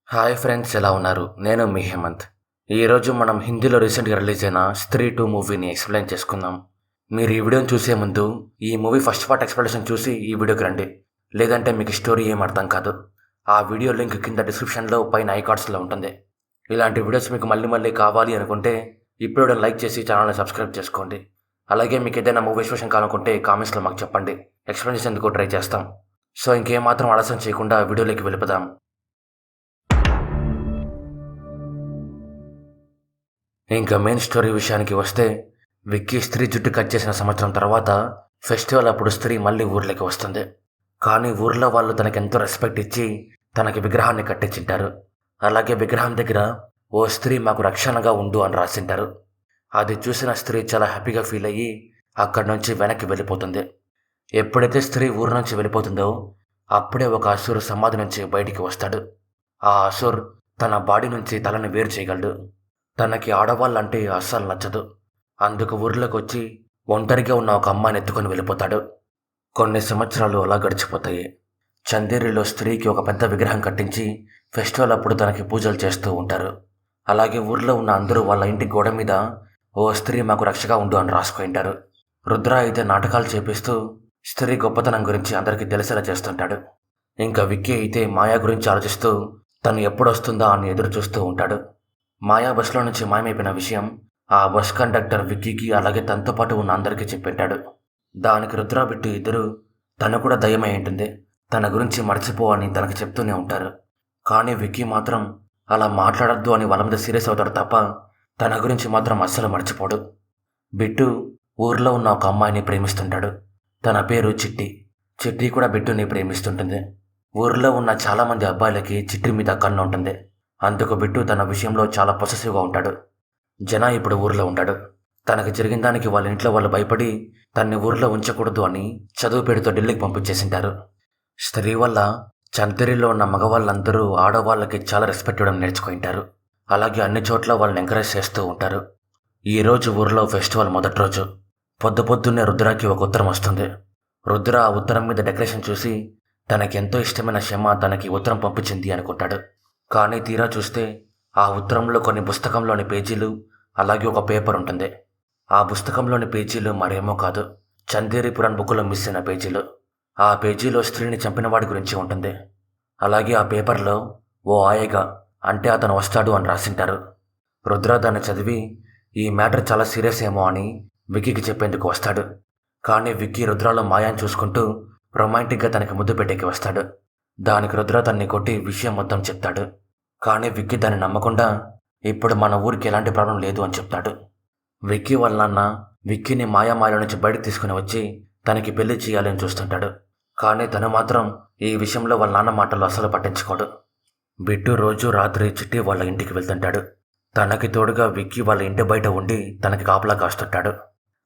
Hi friends, ఎలా ఉన్నారు? నేను మీ హేమంత్. ఈరోజు మనం హిందీలో రీసెంట్గా రిలీజ్ అయిన స్త్రీ 2 మూవీని ఎక్స్ప్లెయిన్ చేసుకుందాం. మీరు ఈ వీడియోని చూసే ముందు ఈ మూవీ ఫస్ట్ పార్ట్ ఎక్స్ప్లెనేషన్ చూసి ఈ వీడియోకి రండి. లేదంటే మీకు స్టోరీ ఏం అర్థం కాదు. ఆ వీడియో లింక్ కింద డిస్క్రిప్షన్లో పైన ఐకార్డ్స్లో ఉంటుంది. ఇలాంటి వీడియోస్ మీకు మళ్ళీ మళ్ళీ కావాలి అనుకుంటే ఇప్పుడు లైక్ చేసి ఛానల్ని సబ్స్క్రైబ్ చేసుకోండి. అలాగే మీకు ఏదైనా మూవీ ఎక్స్ప్లెనేషన్ కావాలనుకుంటే కామెంట్స్లో మాకు చెప్పండి. ఎక్స్ప్లెయిన్ చేసేందుకు ట్రై చేస్తాం. సో ఇంకేమాత్రం ఆలస్యం చేయకుండా వీడియోలోకి వెళ్ళిపోదాం. ఇంకా మెయిన్ స్టోరీ విషయానికి వస్తే, విక్కీ స్త్రీ జుట్టు కట్ చేసిన సంవత్సరం తర్వాత ఫెస్టివల్ అప్పుడు స్త్రీ మళ్ళీ ఊర్లోకి వస్తుంది. కానీ ఊర్లో వాళ్ళు తనకెంతో రెస్పెక్ట్ ఇచ్చి తనకి విగ్రహాన్ని కట్టించింటారు. అలాగే విగ్రహం దగ్గర ఓ స్త్రీ మాకు రక్షణగా ఉండు అని రాసింటారు. అది చూసిన స్త్రీ చాలా హ్యాపీగా ఫీల్ అయ్యి అక్కడి నుంచి వెనక్కి వెళ్ళిపోతుంది. ఎప్పుడైతే స్త్రీ ఊరు నుంచి వెళ్ళిపోతుందో అప్పుడే ఒక అసురు సమాధి నుంచి బయటికి వస్తాడు. ఆ అసుర్ తన బాడీ నుంచి తలని వేరు చేయగలడు. తనకి ఆడవాళ్ళంటే అస్సలు నచ్చదు. అందుకు ఊర్లోకి వచ్చి ఒంటరిగా ఉన్న ఒక అమ్మాయిని ఎత్తుకొని వెళ్ళిపోతాడు. కొన్ని సంవత్సరాలు అలా గడిచిపోతాయి. చందేరిలో స్త్రీకి ఒక పెద్ద విగ్రహం కట్టించి ఫెస్టివల్ అప్పుడు తనకి పూజలు చేస్తూ ఉంటారు. అలాగే ఊర్లో ఉన్న అందరూ వాళ్ళ ఇంటి గోడ మీద ఓ స్త్రీ మాకు రక్షగా ఉండు అని రాసుకుంటారు. రుద్ర అయితే నాటకాలు చేపిస్తూ స్త్రీ గొప్పతనం గురించి అందరికీ తెలిసేలా చేస్తుంటాడు. ఇంకా విక్కీ అయితే మాయా గురించి ఆలోచిస్తూ తను ఎప్పుడొస్తుందా అని ఎదురు చూస్తూ ఉంటాడు. మాయా బస్లో నుంచి మాయమైపోయిన విషయం ఆ బస్ కండక్టర్ విక్కీకి అలాగే తనతో పాటు ఉన్న అందరికీ చెప్పింటాడు. దానికి రుద్ర బిట్టు ఇద్దరు తను కూడా దయ్యమై ఉంటుంది, తన గురించి మర్చిపో అని తనకి చెప్తూనే ఉంటారు. కానీ విక్కీ మాత్రం అలా మాట్లాడద్దు అని వాళ్ళ మీద సీరియస్ అవుతాడు తప్ప తన గురించి మాత్రం అస్సలు మర్చిపోడు. బిట్టు ఊర్లో ఉన్న ఒక అమ్మాయిని ప్రేమిస్తుంటాడు. తన పేరు చిట్టి. చిట్టి కూడా బిట్టుని ప్రేమిస్తుంటుంది. ఊర్లో ఉన్న చాలామంది అబ్బాయిలకి చిట్టి మీద కన్ను ఉంటుంది. అందుకు బిట్టు తన విషయంలో చాలా పొసెసివ్గా ఉంటాడు. జన ఇప్పుడు ఊర్లో ఉంటాడు. తనకి జరిగిన దానికి వాళ్ళ ఇంట్లో వాళ్ళు భయపడి తన్ని ఊర్లో ఉంచకూడదు అని చదువు పేరుతో ఢిల్లీకి పంపించేసింటారు. స్త్రీ వల్ల చంతేరిలో ఉన్న మగవాళ్ళందరూ ఆడవాళ్ళకి చాలా రెస్పెక్ట్ ఇవ్వడం నేర్చుకుంటారు. అలాగే అన్ని చోట్ల వాళ్ళని ఎంకరేజ్ చేస్తూ ఉంటారు. ఈరోజు ఊర్లో ఫెస్టివల్ మొదటి రోజు. పొద్దున్నే రుద్రాకి ఒక ఉత్తరం వస్తుంది. రుద్ర ఆ ఉత్తరం మీద డెకరేషన్ చూసి తనకి ఎంతో ఇష్టమైన షమ తనకి ఉత్తరం పంపించింది అనుకుంటాడు. కానీ తీరా చూస్తే ఆ ఉత్తరంలో కొన్ని పుస్తకంలోని పేజీలు అలాగే ఒక పేపర్ ఉంటుంది. ఆ పుస్తకంలోని పేజీలు మరేమో కాదు, చందేరి పురాణ్ బుక్లో మిస్ అయిన పేజీలు. ఆ పేజీలో స్త్రీని చంపిన వాడి గురించి ఉంటుంది. అలాగే ఆ పేపర్లో ఓ ఆయగా అంటే అతను వస్తాడు అని రాసింటారు. రుద్ర దాన్ని చదివి ఈ మ్యాటర్ చాలా సీరియస్ ఏమో అని విక్కీకి చెప్పేందుకు వస్తాడు. కానీ విక్కీ రుద్రలో మాయాన్ని చూసుకుంటూ రొమాంటిక్గా తనకి ముద్దు పెట్టేకి వస్తాడు. దానికి రుద్ర తన్ని కొట్టి విషయం మొత్తం చెప్తాడు. కానీ విక్కీ దాన్ని నమ్మకుండా ఇప్పుడు మన ఊరికి ఎలాంటి ప్రాబ్లం లేదు అని చెప్తాడు. విక్కీ వాళ్ళ నాన్న విక్కీని మాయలో నుంచి బయటకు తీసుకుని వచ్చి తనకి పెళ్లి చేయాలని చూస్తుంటాడు. కానీ తను మాత్రం ఈ విషయంలో వాళ్ళ నాన్న మాటలు అస్సలు పట్టించుకోడు. బిట్టు రోజు రాత్రి చిట్టి వాళ్ళ ఇంటికి వెళ్తుంటాడు. తనకి తోడుగా విక్కీ వాళ్ళ ఇంటి బయట ఉండి తనకి కాపలా కాస్తుంటాడు.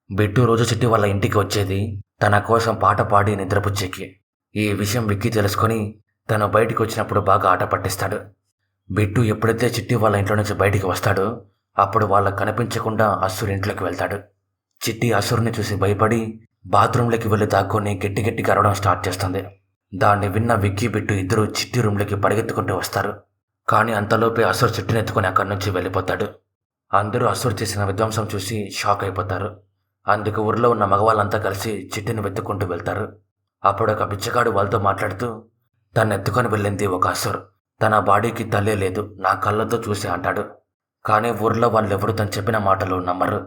బిట్టు రోజు చిట్టి వాళ్ళ ఇంటికి వచ్చేది తన కోసం పాట పాడి నిద్రపుచ్చేకి. ఈ విషయం విక్కీ తెలుసుకొని తను బయటికి వచ్చినప్పుడు బాగా ఆట పట్టిస్తాడు. బిట్టు ఎప్పుడైతే చిట్టి వాళ్ళ ఇంట్లో నుంచి బయటికి వస్తాడో అప్పుడు వాళ్ళకు కనిపించకుండా అసురు ఇంట్లోకి వెళ్తాడు. చిట్టి అసురుని చూసి భయపడి బాత్రూంలోకి వెళ్ళి దాక్కొని గట్టిగా అరవడం స్టార్ట్ చేస్తుంది. దాన్ని విన్న విక్కీ బిట్టు ఇద్దరు చిట్టి రూమ్లోకి పరిగెత్తుకుంటూ వస్తారు. కానీ అంతలోపే అసురు చిట్టిని ఎత్తుకొని అక్కడి నుంచి వెళ్ళిపోతాడు. అందరూ అసురు చేసిన విధ్వంసం చూసి షాక్ అయిపోతారు. అందుకు ఊరిలో ఉన్న మగవాళ్ళంతా కలిసి చిట్టిని వెతుక్కుంటూ వెళ్తారు. అప్పుడు ఒక బిచ్చగాడు వాళ్ళతో మాట్లాడుతూ తను ఎత్తుకొని వెళ్ళింది ఒక అసురు, తన బాడీకి తల్లే లేదు, నా కళ్ళతో చూసి అంటాడు. కానీ ఊర్లో వాళ్ళెవరూ తను చెప్పిన మాటలు నమ్మరు.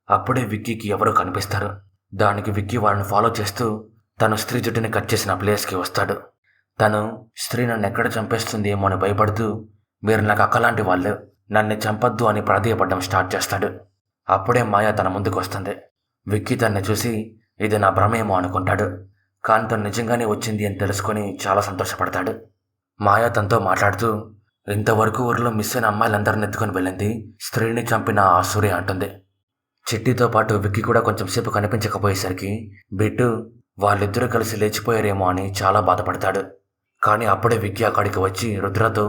అప్పుడే విక్కీకి ఎవరో కనిపిస్తారు. దానికి విక్కీ వాళ్ళని ఫాలో చేస్తూ తను స్త్రీ జుట్టుని కట్ చేసిన ప్లేస్కి వస్తాడు. తను స్త్రీ నన్ను ఎక్కడ చంపేస్తుంది ఏమో అని భయపడుతూ మీరు నాకు అక్కలాంటి వాళ్ళు, నన్ను చంపద్దు అని ప్రాధేయపడడం స్టార్ట్ చేస్తాడు. అప్పుడే మాయ తన ముందుకు వస్తుంది. విక్కీ తన్ని చూసి ఇది నా భ్రమేమో అనుకుంటాడు. కానీ తను నిజంగానే వచ్చింది అని తెలుసుకొని చాలా సంతోషపడతాడు. మాయ తనతో మాట్లాడుతూ ఇంతవరకు ఊరిలో మిస్ అయిన అమ్మాయిలందరిని ఎత్తుకొని వెళ్ళింది స్త్రీని చంపిన ఆ సూర్య అంటుంది. చిట్టితో పాటు విక్కీ కూడా కొంచెం సేపు కనిపించకపోయేసరికి బిట్టు వాళ్ళిద్దరూ కలిసి లేచిపోయారేమో అని చాలా బాధపడతాడు. కానీ అప్పుడే విక్కీ అక్కడికి వచ్చి రుద్రతో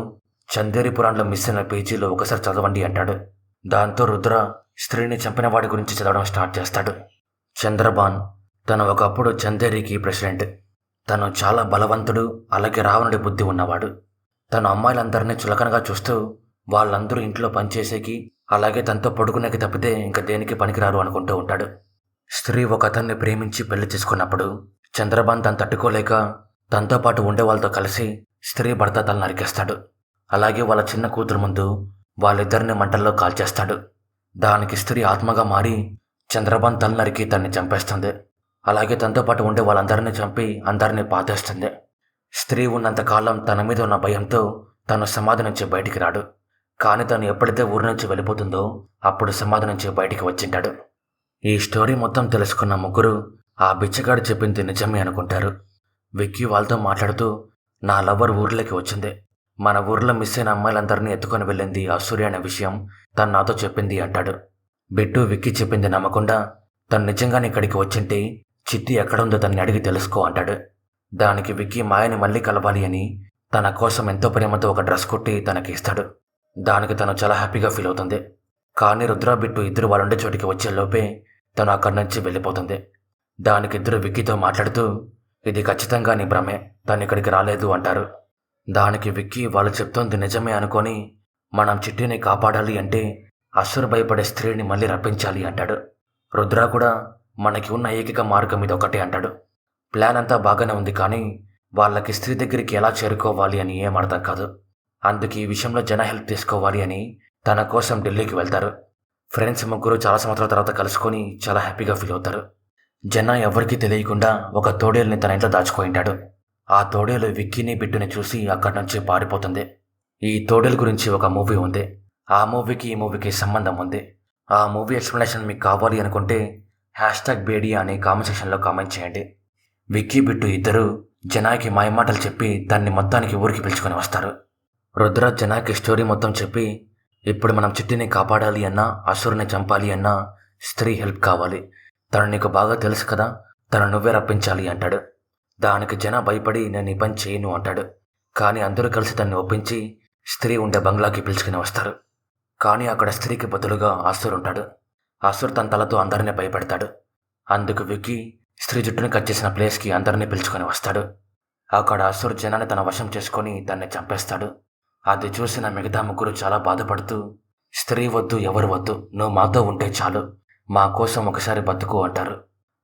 చందేరి పురాణంలో మిస్ అయిన పేజీలో ఒకసారి చదవండి అంటాడు. దాంతో రుద్ర స్త్రీని చంపిన వాడి గురించి చదవడం స్టార్ట్ చేస్తాడు. చంద్రబాన్ తను ఒకప్పుడు చందేరికి ప్రెసిడెంట్. తను చాలా బలవంతుడు, అలాగే రావణుడి బుద్ధి ఉన్నవాడు. తన అమ్మాయిలందరినీ చులకనగా చూస్తూ వాళ్ళందరూ ఇంట్లో పనిచేసేకి అలాగే తనతో పడుకునేకి తప్పితే ఇంకా దేనికి పనికిరారు అనుకుంటూ ఉంటాడు. స్త్రీ ఒక అతన్ని ప్రేమించి పెళ్లి చేసుకున్నప్పుడు చంద్రబాన్ తను తట్టుకోలేక తనతో పాటు ఉండే వాళ్ళతో కలిసి స్త్రీ భర్త తల నరికేస్తాడు. అలాగే వాళ్ళ చిన్న కూతురు ముందు వాళ్ళిద్దరిని మంటల్లో కాల్చేస్తాడు. దానికి స్త్రీ ఆత్మగా మారి చంద్రబాన్ తల నరికి తన్ని చంపేస్తుంది. అలాగే తనతో పాటు ఉండే వాళ్ళందరినీ చంపి అందరినీ పాతేస్తుంది. స్త్రీ ఉన్నంతకాలం తన మీద ఉన్న భయంతో తను సమాధి నుంచి బయటికి రాడు. కానీ తను ఎప్పుడైతే ఊరి నుంచి వెళ్ళిపోతుందో అప్పుడు సమాధి నుంచి బయటికి వచ్చింటాడు. ఈ స్టోరీ మొత్తం తెలుసుకున్న ముగ్గురు ఆ బిచ్చగాడు చెప్పింది నిజమే అనుకుంటారు. విక్కీ వాళ్ళతో మాట్లాడుతూ, నా లవర్ ఊర్లోకి వచ్చింది, మన ఊర్లో మిస్ అయిన అమ్మాయిలందరినీ ఎత్తుకొని వెళ్ళింది అసూర్య అనే విషయం తను నాతో చెప్పింది అంటాడు. బిట్టు విక్కీ చెప్పింది నమ్మకుండా, తను నిజంగానే ఇక్కడికి వచ్చింటే చిట్టి ఎక్కడుందో తన్ని అడిగి తెలుసుకో అంటాడు. దానికి విక్కీ మాయని మళ్ళీ కలవాలి అని తన కోసం ఎంతో ప్రేమతో ఒక డ్రెస్ కుట్టి తనకి ఇస్తాడు. దానికి తను చాలా హ్యాపీగా ఫీల్ అవుతుంది. కానీ రుద్ర బిట్టు ఇద్దరు వాళ్ళుండే చోటికి వచ్చేలోపే తను అక్కడి నుంచి వెళ్ళిపోతుంది. దానికి ఇద్దరు విక్కీతో మాట్లాడుతూ, ఇది ఖచ్చితంగా నీ భ్రమే, తను ఇక్కడికి రాలేదు అంటారు. దానికి విక్కీ వాళ్ళు చెప్తోంది నిజమే అనుకొని, మనం చిట్టిని కాపాడాలి అంటే అసురు భయపడే స్త్రీని మళ్ళీ రప్పించాలి అంటాడు. రుద్ర కూడా మనకి ఉన్న ఏకైక మార్గం ఇది ఒకటే అంటాడు. ప్లాన్ అంతా బాగానే ఉంది, కానీ వాళ్ళకి స్త్రీ దగ్గరికి ఎలా చేరుకోవాలి అని ఏం అర్థం కాదు. అందుకే ఈ విషయంలో జన హెల్ప్ తీసుకోవాలి అని తన కోసం ఢిల్లీకి వెళ్తారు. ఫ్రెండ్స్ ముగ్గురు చాలా సంవత్సరాల తర్వాత కలుసుకొని చాలా హ్యాపీగా ఫీల్ అవుతారు. జన ఎవరికీ తెలియకుండా ఒక తోడేలుని తన ఇంట్లో దాచుకుంటాడు. ఆ తోడేలు విక్కీని బిట్టుని చూసి అక్కడి నుంచి పారిపోతుంది. ఈ తోడేలు గురించి ఒక మూవీ ఉంది. ఆ మూవీకి ఈ మూవీకి సంబంధం ఉంది. ఆ మూవీ ఎక్స్ప్లెనేషన్ మీకు కావాలి అనుకుంటే #బేడియా అని కామెంట్ సెక్షన్లో కామెంట్ చేయండి. విక్కీ బిట్టు ఇద్దరు జనాకి మాయమాటలు చెప్పి దాన్ని మొత్తానికి ఊరికి పిలుచుకొని వస్తారు. రుద్ర జనాకి స్టోరీ మొత్తం చెప్పి, ఇప్పుడు మనం చిట్టిని కాపాడాలి అన్నా అసురుని చంపాలి అన్నా స్త్రీ హెల్ప్ కావాలి, తను నీకు బాగా తెలుసు కదా, తను నువ్వే రప్పించాలి అంటాడు. దానికి జన భయపడి నేను ఈ పని చేయను అంటాడు. కానీ అందరూ కలిసి తన్ని ఒప్పించి స్త్రీ ఉండే బంగ్లాకి పిలుచుకుని వస్తారు. కానీ అక్కడ స్త్రీకి బదులుగా అసురు ఉంటాడు. అసురు తన తలతో అందరినీ భయపెడతాడు. అందుకు విక్కీ స్త్రీ జుట్టుని కట్ చేసిన ప్లేస్కి అందరినీ పిలుచుకొని వస్తాడు. అక్కడ అసురు జనాన్ని తన వశం చేసుకొని దాన్ని చంపేస్తాడు. అది చూసిన మిగతా ముగ్గురు చాలా బాధపడుతూ, స్త్రీ వద్దు, ఎవరు వద్దు, నువ్వు మాతో ఉంటే చాలు, మా కోసం ఒకసారి బతుకు అంటారు.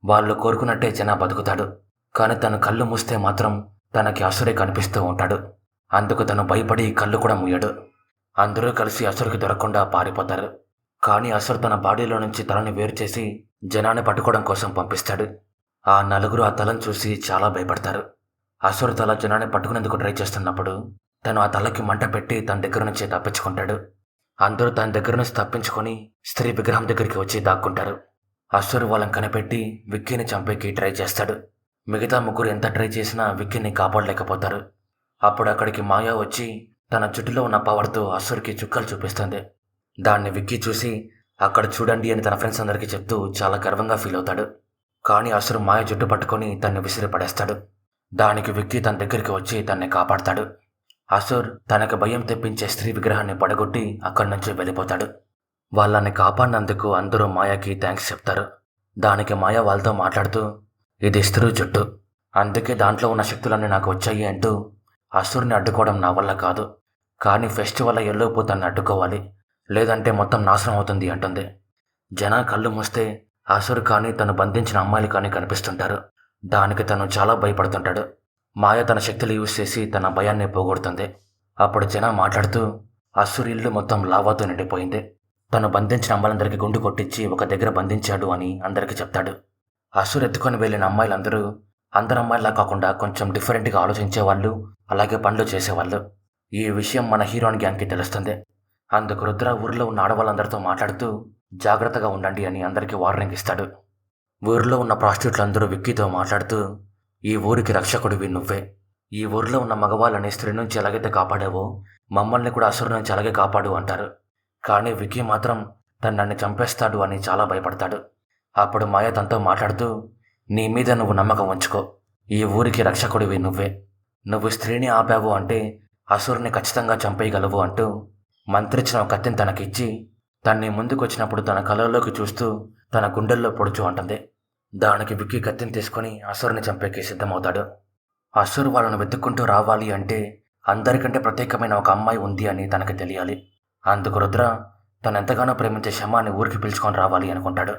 వాళ్ళు కోరుకున్నట్టే జన బతుకుతాడు. కానీ తను కళ్ళు మూస్తే మాత్రం తనకి అసురే కనిపిస్తూ ఉంటాడు. అందుకు తను భయపడి కళ్ళు కూడా మూయడు. అందరూ కలిసి అసురుకి దొరకకుండా పారిపోతారు. కానీ అసురు తన బాడీలో నుంచి తలని వేరు చేసి జనాన్ని పట్టుకోవడం కోసం పంపిస్తాడు. ఆ నలుగురు ఆ తలను చూసి చాలా భయపడతారు. అసురు తల జనాన్ని పట్టుకునేందుకు ట్రై చేస్తున్నప్పుడు తను ఆ తలకి మంట పెట్టి తన దగ్గర నుంచి తప్పించుకుంటాడు. అందరూ తన దగ్గర నుంచి తప్పించుకొని స్త్రీ విగ్రహం దగ్గరికి వచ్చి దాక్కుంటారు. అసురు వాళ్ళని కనిపెట్టి విక్కీని చంపేకి ట్రై చేస్తాడు. మిగతా ముగ్గురు ఎంత ట్రై చేసినా విక్కీని కాపాడలేకపోతారు. అప్పుడు అక్కడికి మాయా వచ్చి తన జుట్టులో ఉన్న పవర్తో అసురుకి చుక్కలు చూపిస్తుంది. దాన్ని విక్కీ చూసి అక్కడ చూడండి అని తన ఫ్రెండ్స్ అందరికీ చెప్తూ చాలా గర్వంగా ఫీల్ అవుతాడు. కానీ అసురు మాయ జుట్టు పట్టుకొని తన్ని విసిరి పడేస్తాడు. దానికి విక్కీ తన దగ్గరికి వచ్చి తన్ని కాపాడతాడు. అసుర్ తనకు భయం తెప్పించే స్త్రీ విగ్రహాన్ని పడగొట్టి అక్కడి నుంచి వెళ్ళిపోతాడు. వాళ్ళని కాపాడినందుకు అందరూ మాయాకి థ్యాంక్స్ చెప్తారు. దానికి మాయ వాళ్ళతో మాట్లాడుతూ, ఇది స్త్రీ జుట్టు, అందుకే దాంట్లో ఉన్న శక్తులన్నీ నాకు వచ్చాయి అంటూ అసుర్ని అడ్డుకోవడం నా వల్ల కాదు, కానీ ఫెస్టివల్ ఎల్లోపు తన్ని అడ్డుకోవాలి, లేదంటే మొత్తం నాశనం అవుతుంది అంటుంది. జన కళ్ళు మూస్తే అసురు కానీ తను బంధించిన అమ్మాయిలు కానీ కనిపిస్తుంటారు. దానికి తను చాలా భయపడుతుంటాడు. మాయ తన శక్తులు యూజ్ చేసి తన భయాన్ని పోగొడుతుంది. అప్పుడు జన మాట్లాడుతూ, అసురు ఇల్లు మొత్తం లావాతో నిండిపోయింది, తను బంధించిన అమ్మాయిలందరికీ గుండు కొట్టించి ఒక దగ్గర బంధించాడు అని అందరికీ చెప్తాడు. అసురు ఎత్తుకొని వెళ్ళిన అమ్మాయిలందరూ అందరు అమ్మాయిలా కాకుండా కొంచెం డిఫరెంట్గా ఆలోచించేవాళ్ళు, అలాగే పనులు చేసేవాళ్ళు. ఈ విషయం మన హీరోయిన్ గ్యాంగ్కి తెలుస్తుంది. అందుకు రుద్ర ఊరిలో ఉన్న ఆడవాళ్ళందరితో మాట్లాడుతూ జాగ్రత్తగా ఉండండి అని అందరికీ వార్నింగ్ ఇస్తాడు. ఊరిలో ఉన్న ప్రాస్టిట్యూట్లందరూ విక్కీతో మాట్లాడుతూ, ఈ ఊరికి రక్షకుడివి నువ్వే, ఈ ఊరిలో ఉన్న మగవాళ్ళని స్త్రీ నుంచి ఎలాగైతే కాపాడావో మమ్మల్ని కూడా అసురు నుంచి అలాగే కాపాడు అంటారు. కానీ విక్కీ మాత్రం నన్ను చంపేస్తాడు అని చాలా భయపడతాడు. అప్పుడు మాయ తనతో మాట్లాడుతూ, నీ మీద నువ్వు నమ్మకం ఉంచుకో, ఈ ఊరికి రక్షకుడివి నువ్వే, నువ్వు స్త్రీని ఆపావు అంటే అసురుని ఖచ్చితంగా చంపేయగలవు అంటూ మంత్రిచ్చిన ఒక కత్తిని తనకిచ్చి తన్ని ముందుకు వచ్చినప్పుడు తన కళ్ళలోకి చూస్తూ తన గుండెల్లో పొడుచు అంటుంది. దానికి విక్కీ కత్తిని తీసుకొని అసురుని చంపేకి సిద్ధమవుతాడు. అసురు వాళ్ళను వెతుక్కుంటూ రావాలి అంటే అందరికంటే ప్రత్యేకమైన ఒక అమ్మాయి ఉంది అని తనకి తెలియాలి. అందుకు రుద్ర తనెంతగానో ప్రేమించే శమాని ఊరికి పిలుచుకొని రావాలి అనుకుంటాడు.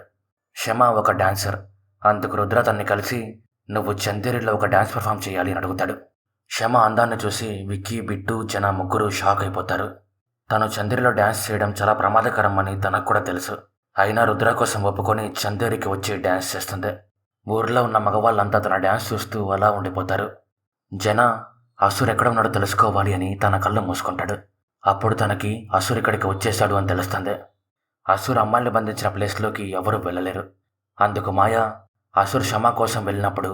శమ ఒక డాన్సర్. అందుకు రుద్ర తన్ని కలిసి నువ్వు చందేరిలో ఒక డాన్స్ పర్ఫామ్ చేయాలి అని అడుగుతాడు. శమ అందాన్ని చూసి విక్కీ, బిట్టు, జన ముగ్గురు షాక్ అయిపోతారు. తను చందేరిలో డ్యాన్స్ చేయడం చాలా ప్రమాదకరం అని తనకు కూడా తెలుసు. అయినా రుద్ర కోసం ఒప్పుకొని చందేరికి వచ్చి డ్యాన్స్ చేస్తుంది. ఊర్లో ఉన్న మగవాళ్ళంతా తన డ్యాన్స్ చూస్తూ అలా ఉండిపోతారు. జన అసుర్ ఎక్కడ ఉన్నాడో తెలుసుకోవాలి అని తన కళ్ళు మూసుకుంటాడు. అప్పుడు తనకి అసుర్ ఇక్కడికి వచ్చేశాడు అని తెలుస్తుంది. అసుర్ అమ్మాయిని బంధించిన ప్లేస్లోకి ఎవరూ వెళ్ళలేరు. అందుకు మాయా అసుర్ శమ కోసం వెళ్ళినప్పుడు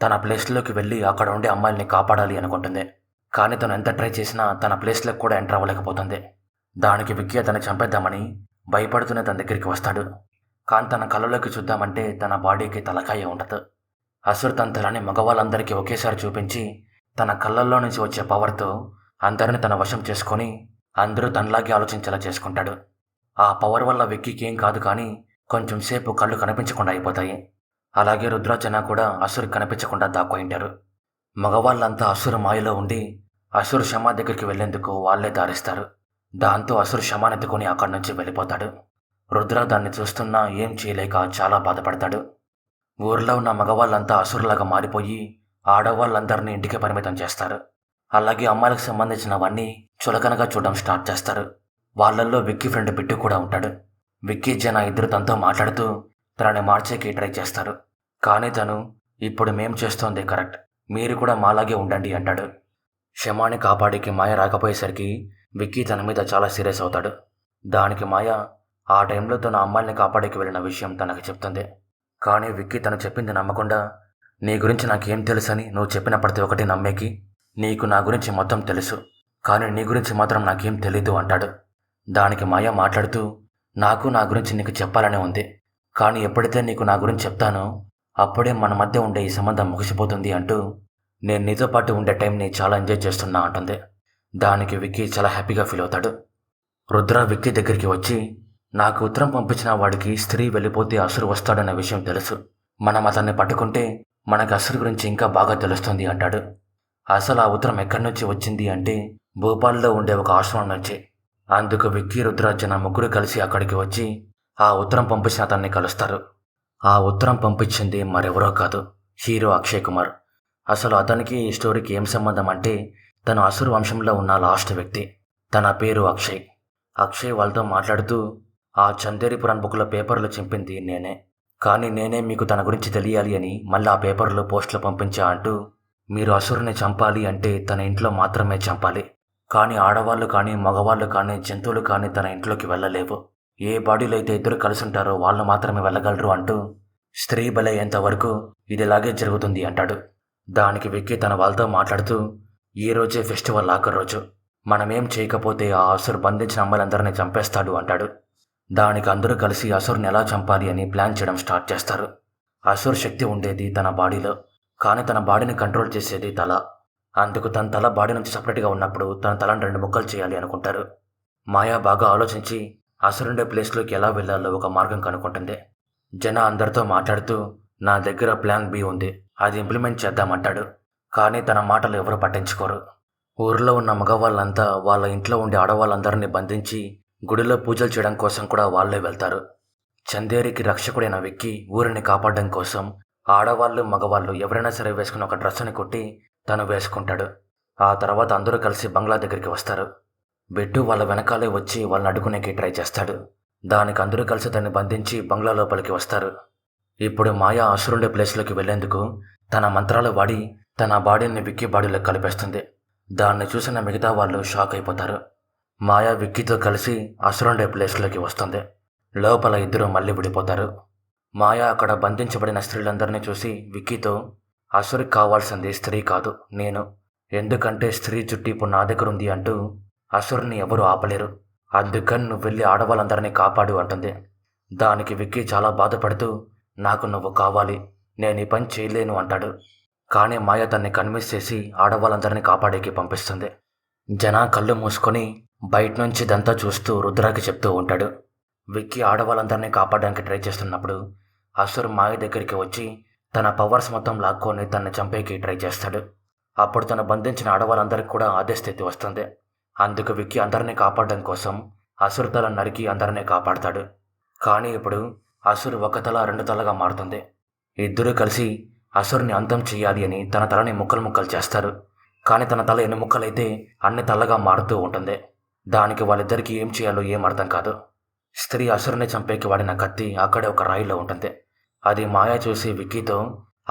తన ప్లేస్లోకి వెళ్ళి అక్కడ ఉండే అమ్మాయిల్ని కాపాడాలి అనుకుంటుంది. కానీ తను ఎంత ట్రై చేసినా తన ప్లేస్లోకి కూడా ఎంటర్ అవ్వలేకపోతుంది. దానికి విక్కీ అతన్ని చంపేద్దామని భయపడుతూనే తన దగ్గరికి వస్తాడు. కానీ తన కళ్ళలోకి చూద్దామంటే తన బాడీకి తలకాయ ఉండదు. అసుర్ తన తలని మగవాళ్ళందరికీ ఒకేసారి చూపించి తన కళ్ళల్లో నుంచి వచ్చే పవర్తో అందరిని తన వశం చేసుకొని అందరూ తనలాగే ఆలోచించేలా చేసుకుంటాడు. ఆ పవర్ వల్ల విక్కీకి ఏం కాదు, కానీ కొంచెం సేపు కళ్ళు కనిపించకుండా అయిపోతాయి. అలాగే రుద్రాజన కూడా అసుర్ కనిపించకుండా దాక్కోయింటారు. మగవాళ్ళంతా అసుర్ మాయలో ఉండి అసుర్ శమ దగ్గరికి వెళ్లేందుకు వాళ్లే దారిస్తారు. దాంతో అసుర్ శమానెత్తుకొని అక్కడి నుంచి వెళ్ళిపోతాడు. రుద్ర దాన్ని చూస్తున్నా ఏం చేయలేక చాలా బాధపడతాడు. ఊర్లో ఉన్న మగవాళ్ళంతా అసురులాగా మారిపోయి ఆడవాళ్ళందరినీ ఇంటికి పరిమితం చేస్తారు. అలాగే అమ్మాయిలకు సంబంధించినవన్నీ చులకనగా చూడడం స్టార్ట్ చేస్తారు. వాళ్ళల్లో విక్కీ ఫ్రెండ్ బిట్టు కూడా ఉంటాడు. విక్కీ, జన ఇద్దరు తనతో మాట్లాడుతూ తనని మార్చేకి ట్రై చేస్తారు. కానీ తను ఇప్పుడు మేం చేస్తోంది కరెక్ట్, మీరు కూడా మాలాగే ఉండండి అంటాడు. శమాని కాపాడికి మాయ రాకపోయేసరికి విక్కీ తన మీద చాలా సీరియస్ అవుతాడు. దానికి మాయ ఆ టైంలో తన అమ్మాయిని కాపాడికి వెళ్ళిన విషయం తనకు చెప్తుంది. కానీ విక్కీ తను చెప్పింది నమ్మకుండా నీ గురించి నాకేం తెలుసని నువ్వు చెప్పిన ప్రతి ఒక్కటి నమ్మేకి నీకు నా గురించి మొత్తం తెలుసు, కానీ నీ గురించి మాత్రం నాకేం తెలీదు అంటాడు. దానికి మాయ మాట్లాడుతూ నాకు నా గురించి నీకు చెప్పాలనే ఉంది, కానీ ఎప్పుడైతే నీకు నా గురించి చెప్తానో అప్పుడే మన మధ్య ఉండే ఈ సంబంధం ముగిసిపోతుంది అంటూ నేను నీతో పాటు ఉండే టైంని చాలా ఎంజాయ్ చేస్తున్నా అంటుంది. దానికి విక్కీ చాలా హ్యాపీగా ఫీల్ అవుతాడు. రుద్ర విక్కీ దగ్గరికి వచ్చి నాకు ఉత్తరం పంపించిన వాడికి స్త్రీ వెళ్ళిపోతే అసురు వస్తాడన్న విషయం తెలుసు, మనం అతన్ని పట్టుకుంటే మనకు అసురు గురించి ఇంకా బాగా తెలుస్తుంది అంటాడు. అసలు ఆ ఉత్తరం ఎక్కడి నుంచి వచ్చింది అంటే భోపాల్లో ఉండే ఒక ఆశ్రమం నుంచి. అందుకు విక్కీ, రుద్రాజన ముగ్గురు కలిసి అక్కడికి వచ్చి ఆ ఉత్తరం పంపించిన అతన్ని కలుస్తారు. ఆ ఉత్తరం పంపించింది మరెవరో కాదు, హీరో అక్షయ్ కుమార్. అసలు అతనికి ఈ స్టోరీకి ఏం సంబంధం అంటే తను అసురు వంశంలో ఉన్న లాస్ట్ వ్యక్తి. తన పేరు అక్షయ్. అక్షయ్ వాళ్ళతో మాట్లాడుతూ ఆ చందేరిపురం బుక్లో పేపర్లు చింపింది నేనే, కానీ నేనే మీకు తన గురించి తెలియాలి అని మళ్ళీ ఆ పేపర్లో పోస్టులు పంపించా అంటూ మీరు అసురుని చంపాలి అంటే తన ఇంట్లో మాత్రమే చంపాలి, కానీ ఆడవాళ్ళు కానీ మగవాళ్ళు కానీ జంతువులు కానీ తన ఇంట్లోకి వెళ్ళలేవు, ఏ బాడీలో అయితే ఇద్దరు కలిసి ఉంటారో వాళ్ళు మాత్రమే వెళ్ళగలరు అంటూ స్త్రీ బలయ్యేంత వరకు ఇదిలాగే జరుగుతుంది అంటాడు. దానికి విక్కీ తన వాళ్ళతో మాట్లాడుతూ ఈ రోజే ఫెస్టివల్ ఆఖరి రోజు, మనమేం చేయకపోతే ఆ అసురు బంధించిన అమ్మాయిలందరినీ చంపేస్తాడు అంటాడు. దానికి అందరూ కలిసి అసురుని ఎలా చంపాలి అని ప్లాన్ చేయడం స్టార్ట్ చేస్తారు. అసురు శక్తి ఉండేది తన బాడీలో, కానీ తన బాడీని కంట్రోల్ చేసేది తల. అందుకు తన తల బాడీ నుంచి సపరేట్గా ఉన్నప్పుడు తన తలను 2 ముక్కలు చేయాలి అనుకుంటారు. మాయా బాగా ఆలోచించి అసురుండే ప్లేస్లోకి ఎలా వెళ్ళాలో ఒక మార్గం కనుక్కుంటుంది. జన అందరితో మాట్లాడుతూ నా దగ్గర ప్లాన్ బి ఉంది, అది ఇంప్లిమెంట్ చేద్దామంటాడు. కానీ తన మాటలు ఎవరు పట్టించుకోరు. ఊరిలో ఉన్న మగవాళ్ళంతా వాళ్ళ ఇంట్లో ఉండే ఆడవాళ్ళందరినీ బంధించి గుడిలో పూజలు చేయడం కోసం కూడా వాళ్ళే వెళ్తారు. చందేరికి రక్షకుడైన విక్కీ ఊరిని కాపాడడం కోసం ఆడవాళ్ళు మగవాళ్ళు ఎవరైనా సరే వేసుకున్న ఒక డ్రెస్సుని కొట్టి తను వేసుకుంటాడు. ఆ తర్వాత అందరూ కలిసి బంగ్లా దగ్గరికి వస్తారు. బిట్టు వాళ్ళ వెనకాలే వచ్చి వాళ్ళని అడ్డుకునేకి ట్రై చేస్తాడు. దానికి అందరూ కలిసి తన్ని బంధించి బంగ్లా లోపలికి వస్తారు. ఇప్పుడు మాయా అసురుండే ప్లేస్లోకి వెళ్లేందుకు తన మంత్రాలు వాడి తన బాడీని విక్కీ బాడీలో కలిపేస్తుంది. దాన్ని చూసిన మిగతా వాళ్ళు షాక్ అయిపోతారు. మాయా విక్కీతో కలిసి అసురుండే ప్లేస్లోకి వస్తుంది. లోపల ఇద్దరు మళ్ళీ విడిపోతారు. మాయా అక్కడ బంధించబడిన స్త్రీలందరినీ చూసి విక్కీతో అసురికి కావాల్సింది స్త్రీ కాదు నేను, ఎందుకంటే స్త్రీ జుట్టు ఇప్పుడు నా దగ్గర ఉంది అంటూ అసురుని ఎవరు ఆపలేరు, అందుకని నువ్వు వెళ్ళి ఆడవాళ్ళందరినీ కాపాడు అంటుంది. దానికి విక్కీ చాలా బాధపడుతూ నాకు నువ్వు కావాలి, నేను ఈ పని చేయలేను అంటాడు. కానీ మాయ తన్ని కన్విన్స్ చేసి ఆడవాళ్ళందరినీ కాపాడేకి పంపిస్తుంది. జన కళ్ళు మూసుకొని బయట నుంచి ఇదంతా చూస్తూ రుద్రాకి చెప్తూ ఉంటాడు. విక్కీ ఆడవాళ్ళందరినీ కాపాడడానికి ట్రై చేస్తున్నప్పుడు అసురు మాయ దగ్గరికి వచ్చి తన పవర్స్ మొత్తం లాక్కొని తన్ని చంపేకి ట్రై చేస్తాడు. అప్పుడు తను బంధించిన ఆడవాళ్ళందరికీ కూడా అదే స్థితి వస్తుంది. అందుకు విక్కీ అందరినీ కాపాడడం కోసం అసురు తల నరికి అందరినీ కాపాడతాడు. కానీ ఇప్పుడు అసురు ఒక తల 2 తలగా మారుతుంది. ఇద్దరూ కలిసి అసురుని అంతం చెయ్యాలి అని తన తలని ముక్కలు ముక్కలు చేస్తారు. కానీ తన తల ఎన్ని ముక్కలైతే అన్ని తలగా మారుతూ ఉంటుంది. దానికి వాళ్ళిద్దరికీ ఏం చేయాలో ఏం అర్థం కాదు. స్త్రీ అసురుని చంపేకి వాడిన కత్తి అక్కడే ఒక రాయిలో ఉంటుంది. అది మాయ చూసి విక్కీతో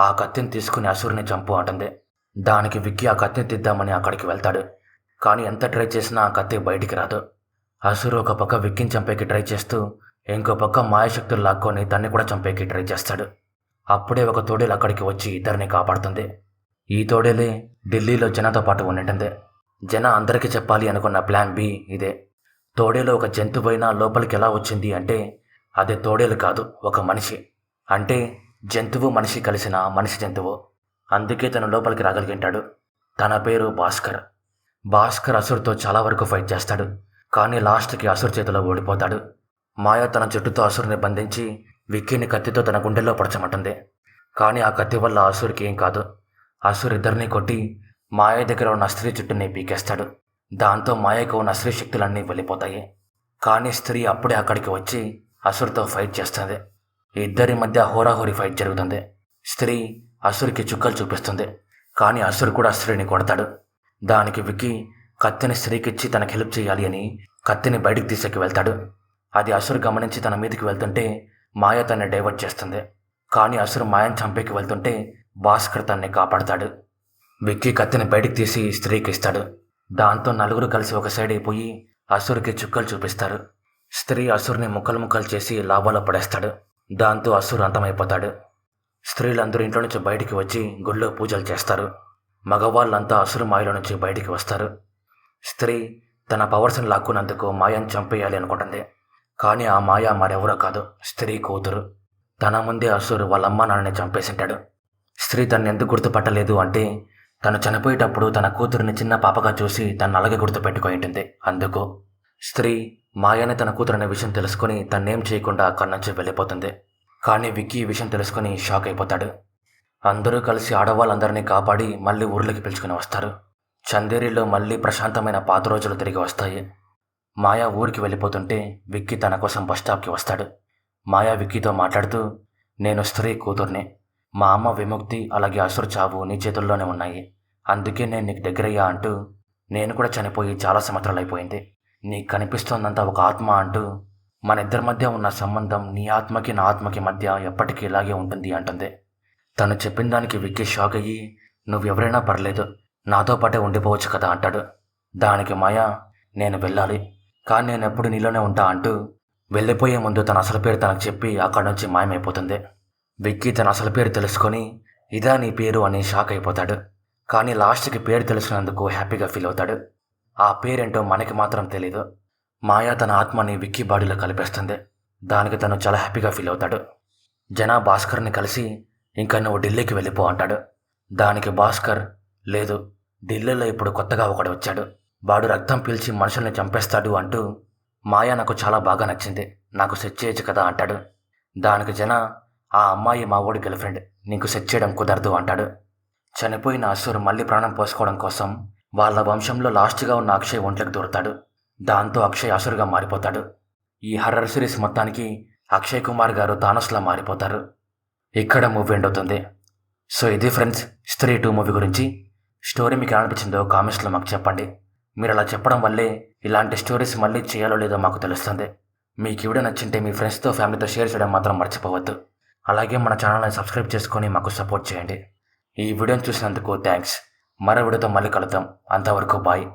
ఆ కత్తిని తీసుకుని అసురుని చంపు అంటుంది. దానికి విక్కీ ఆ కత్తిని తీద్దామని అక్కడికి వెళ్తాడు. కానీ ఎంత ట్రై చేసినా ఆ కత్తి బయటికి రాదు. అసురు ఒక పక్క విక్కీని చంపేకి ట్రై చేస్తూ ఇంకో పక్క మాయశక్తులు లాక్కొని తన్ని కూడా చంపేకి ట్రై చేస్తాడు. అప్పుడే ఒక తోడేలు అక్కడికి వచ్చి ఇద్దరిని కాపాడుతుంది. ఈ తోడేలే ఢిల్లీలో జనతో పాటు ఉండింటుంది. జన అందరికీ చెప్పాలి అనుకున్న ప్లాన్ బి ఇదే. తోడేలు ఒక జంతువైనా లోపలికి ఎలా వచ్చింది అంటే అది తోడేలు కాదు, ఒక మనిషి. అంటే జంతువు మనిషి కలిసిన మనిషి జంతువు. అందుకే తను లోపలికి రాగలిగింటాడు. తన పేరు భాస్కర్. భాస్కర్ అసురుతో చాలా వరకు ఫైట్ చేస్తాడు. కానీ లాస్ట్కి అసురు చేతిలో ఓడిపోతాడు. మాయ తన జుట్టుతో అసురుని బంధించి విక్కీని కత్తితో తన గుండెల్లో పడచమంటుంది. కానీ ఆ కత్తి వల్ల అసురుకి ఏం కాదు. అసురు ఇద్దరిని కొట్టి మాయ దగ్గర ఉన్న స్త్రీ జుట్టుని పీకేస్తాడు. దాంతో మాయకు ఉన్న స్త్రీ శక్తులన్నీ వెళ్ళిపోతాయి. కానీ స్త్రీ అప్పుడే అక్కడికి వచ్చి అసురుతో ఫైట్ చేస్తుంది. ఇద్దరి మధ్య హోరాహోరీ ఫైట్ జరుగుతుంది. స్త్రీ అసురుకి చుక్కలు చూపిస్తుంది. కానీ అసురు కూడా స్త్రీని కొడతాడు. దానికి విక్కీ కత్తిని స్త్రీకిచ్చి తనకు హెల్ప్ చేయాలి అని కత్తిని బయటికి తీసుకు వెళ్తాడు. అది అసురు గమనించి తన మీదకి వెళ్తుంటే మాయ తన్ని డైవర్ట్ చేస్తుంది. కానీ అసురు మాయను చంపేకి వెళ్తుంటే భాస్కర్ తన్ని కాపాడతాడు. విక్కీ కత్తిని బయటికి తీసి స్త్రీకి ఇస్తాడు. దాంతో నలుగురు కలిసి ఒక సైడ్ అయిపోయి అసురుకి చుక్కలు చూపిస్తారు. స్త్రీ అసురుని ముక్కలు ముక్కలు చేసి లాభాలో పడేస్తాడు. దాంతో అసురు అంతమైపోతాడు. స్త్రీలందరూ ఇంట్లో నుంచి బయటికి వచ్చి గుళ్ళో పూజలు చేస్తారు. మగవాళ్ళంతా అసురు మాయలో నుంచి బయటికి వస్తారు. స్త్రీ తన పవర్స్ని లాక్కున్నందుకు మాయను చంపేయాలి అనుకుంటుంది. కానీ ఆ మాయ మరెవరో కాదు, స్త్రీ కూతురు. తన ముందే అసురు వాళ్ళ అమ్మ నాన్నని చంపేసింటాడు. స్త్రీ తను ఎందుకు గుర్తుపట్టలేదు అంటే తను చనిపోయేటప్పుడు తన కూతురిని చిన్న పాపగా చూసి తను అలాగే గుర్తుపెట్టుకొని ఉంటుంది. అందుకు స్త్రీ మాయని తన కూతురనే విషయం తెలుసుకొని తన్నేం చేయకుండా అక్కడి నుంచి వెళ్ళిపోతుంది. కానీ విక్కీ ఈ విషయం తెలుసుకొని షాక్ అయిపోతాడు. అందరూ కలిసి ఆడవాళ్ళందరినీ కాపాడి మళ్ళీ ఊర్లోకి పిలుచుకుని వస్తారు. చందేరిలో మళ్ళీ ప్రశాంతమైన పాత రోజులు తిరిగి వస్తాయి. మాయా ఊరికి వెళ్ళిపోతుంటే విక్కీ తన కోసం బస్ స్టాప్కి వస్తాడు. మాయా విక్కీతో మాట్లాడుతూ, నేను స్త్రీ కూతుర్ని. మా అమ్మ విముక్తి అలాగే అసురు చావు నీ చేతుల్లోనే ఉన్నాయి. అందుకే నేను నీకు దగ్గరయ్యా అంటూ, నేను కూడా చనిపోయి చాలా సంవత్సరాలు అయిపోయింది. నీకు కనిపిస్తోందంతా ఒక ఆత్మ అంటూ, మన ఇద్దరి మధ్య ఉన్న సంబంధం నీ ఆత్మకి నా ఆత్మకి మధ్య ఎప్పటికీ ఇలాగే ఉంటుంది అంటుంది. తను చెప్పిన దానికి విక్కీ షాక్ అయ్యి, నువ్వెవరైనా పర్లేదు, నాతో పాటే ఉండిపోవచ్చు కదా అంటాడు. దానికి మాయా, నేను వెళ్ళాలి, కానీ నేను ఎప్పుడు నీలోనే ఉంటా అంటూ వెళ్ళిపోయే ముందు తన అసలు పేరు తనకు చెప్పి అక్కడి నుంచి మాయమైపోతుంది. విక్కీ తన అసలు పేరు తెలుసుకొని ఇదా నీ పేరు అని షాక్ అయిపోతాడు. కానీ లాస్ట్కి పేరు తెలిసినందుకు హ్యాపీగా ఫీల్ అవుతాడు. ఆ పేరేంటో మనకి మాత్రం తెలీదు. మాయా తన ఆత్మని విక్కీ బాడీలో కలిపేస్తుంది. దానికి తను చాలా హ్యాపీగా ఫీల్ అవుతాడు. జన భాస్కర్ని కలిసి ఇంకా నువ్వు ఢిల్లీకి వెళ్ళిపో అంటాడు. దానికి భాస్కర్, లేదు, ఢిల్లీలో ఇప్పుడు కొత్తగా ఒకడు వచ్చాడు, వాడు రక్తం పీల్చి మనుషుల్ని చంపేస్తాడు అంటూ, మాయా నాకు చాలా బాగా నచ్చింది, నాకు సెట్ చేయొచ్చు కదా అంటాడు. దానికి జన, ఆ అమ్మాయి మా ఓడి గర్ల్ ఫ్రెండ్, నీకు సెట్ చేయడం కుదరదు అంటాడు. చనిపోయిన అసురు మళ్ళీ ప్రాణం పోసుకోవడం కోసం వాళ్ళ వంశంలో లాస్ట్గా ఉన్న అక్షయ్ ఒంట్లోకి దూరతాడు. దాంతో అక్షయ్ అసురుగా మారిపోతాడు. ఈ హర్రర్ సిరీస్ మొత్తానికి అక్షయ్ కుమార్ గారు థానస్లా మారిపోతారు. ఇక్కడ మూవీ ఎండ్ అవుతుంది. సో ఇది ఫ్రెండ్స్ స్త్రీ 2 మూవీ గురించి. స్టోరీ మీకు ఎలా అనిపించిందో కామెంట్స్లో మాకు చెప్పండి. మీరు అలా చెప్పడం వల్లే ఇలాంటి స్టోరీస్ మళ్ళీ చేయాలో లేదో మాకు తెలుస్తుంది. మీకు ఈ వీడియో నచ్చింటే మీ ఫ్రెండ్స్తో ఫ్యామిలీతో షేర్ చేయడం మాత్రం మర్చిపోవద్దు. అలాగే మన ఛానల్ని సబ్స్క్రైబ్ చేసుకొని మాకు సపోర్ట్ చేయండి. ఈ వీడియోని చూసినందుకు థ్యాంక్స్. మరో వీడియోతో మళ్ళీ కలుద్దాం. అంతవరకు బాయ్.